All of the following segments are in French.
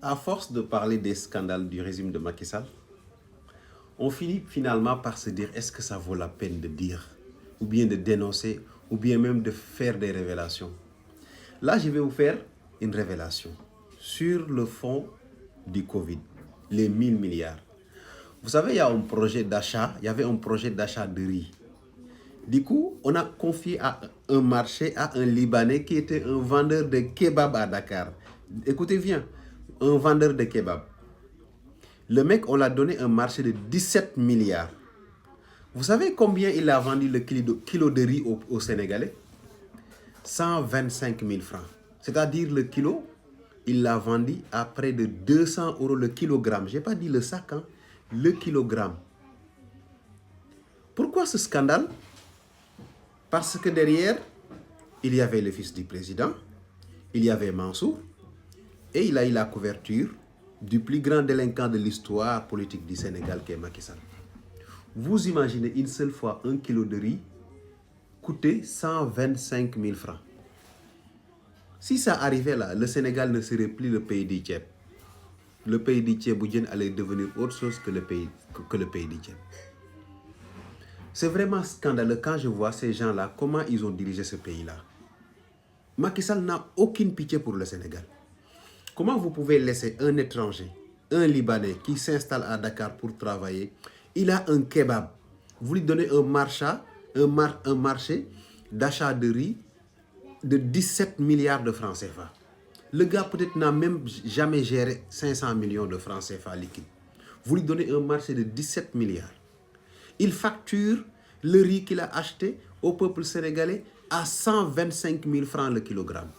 À force de parler des scandales du régime de Macky Sall, on finit finalement par se dire est-ce que ça vaut la peine de dire, ou bien de dénoncer, ou bien même de faire des révélations. Là, je vais vous faire une révélation sur le fond du Covid, les 1000 milliards. Vous savez, il y avait un projet d'achat de riz. Du coup, on a confié à un marché à un Libanais qui était un vendeur de kebab à Dakar. Écoutez bien, un vendeur de kebab. Le mec, on l'a donné un marché de 17 milliards. Vous savez combien il a vendu le kilo de riz au Sénégalais? 125 000 francs. C'est-à-dire le kilo, il l'a vendu à près de 200 € le kilogramme. Je n'ai pas dit le sac, hein, le kilogramme. Pourquoi ce scandale? Parce que derrière, il y avait le fils du président, il y avait Mansour, et il a eu la couverture du plus grand délinquant de l'histoire politique du Sénégal, qui est Macky Sall. Vous imaginez une seule fois un kilo de riz coûter 125 000 francs. Si ça arrivait là, le Sénégal ne serait plus le pays du Tchèp. Le pays du Tchèp allait devenir autre chose que le pays du Tchèp. C'est vraiment scandaleux quand je vois ces gens-là, comment ils ont dirigé ce pays-là. Macky Sall n'a aucune pitié pour le Sénégal. Comment vous pouvez laisser un étranger, un Libanais qui s'installe à Dakar pour travailler, il a un kebab, vous lui donnez un marché d'achat de riz de 17 milliards de francs CFA. Le gars peut-être n'a même jamais géré 500 millions de francs CFA liquide. Vous lui donnez un marché de 17 milliards. Il facture le riz qu'il a acheté au peuple sénégalais à 125 000 francs le kilogramme.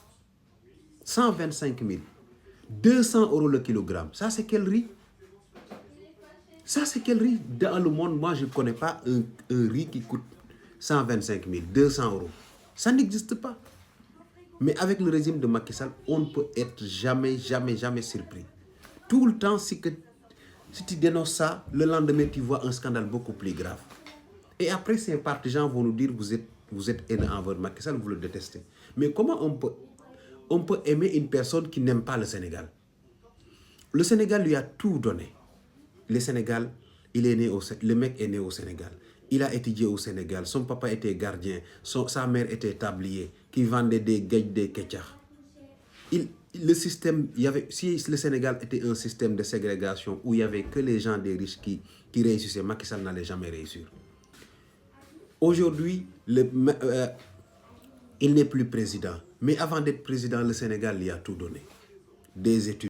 125 000. 200 € le kilogramme. Ça, c'est quel riz? Ça, c'est quel riz? Dans le monde, moi, je ne connais pas un riz qui coûte 125 000, 200 €. Ça n'existe pas. Mais avec le régime de Macky Sall, on ne peut être jamais surpris. Tout le temps, si tu dénonces ça, le lendemain, tu vois un scandale beaucoup plus grave. Et après, ces partisans vont nous dire vous êtes haineux envers Macky Sall, vous le détestez. Mais comment on peut aimer une personne qui n'aime pas le Sénégal? Le Sénégal lui a tout donné. Le Sénégal, le mec est né au Sénégal. Il a étudié au Sénégal. Son papa était gardien. Sa mère était tablier qui vendait des gages, des ketchars. Le système, si le Sénégal était un système de ségrégation où il n'y avait que les gens des riches qui réussissaient, Macky Sall n'allait jamais réussir. Aujourd'hui, il n'est plus président. Mais avant d'être président, le Sénégal lui a tout donné. Des études.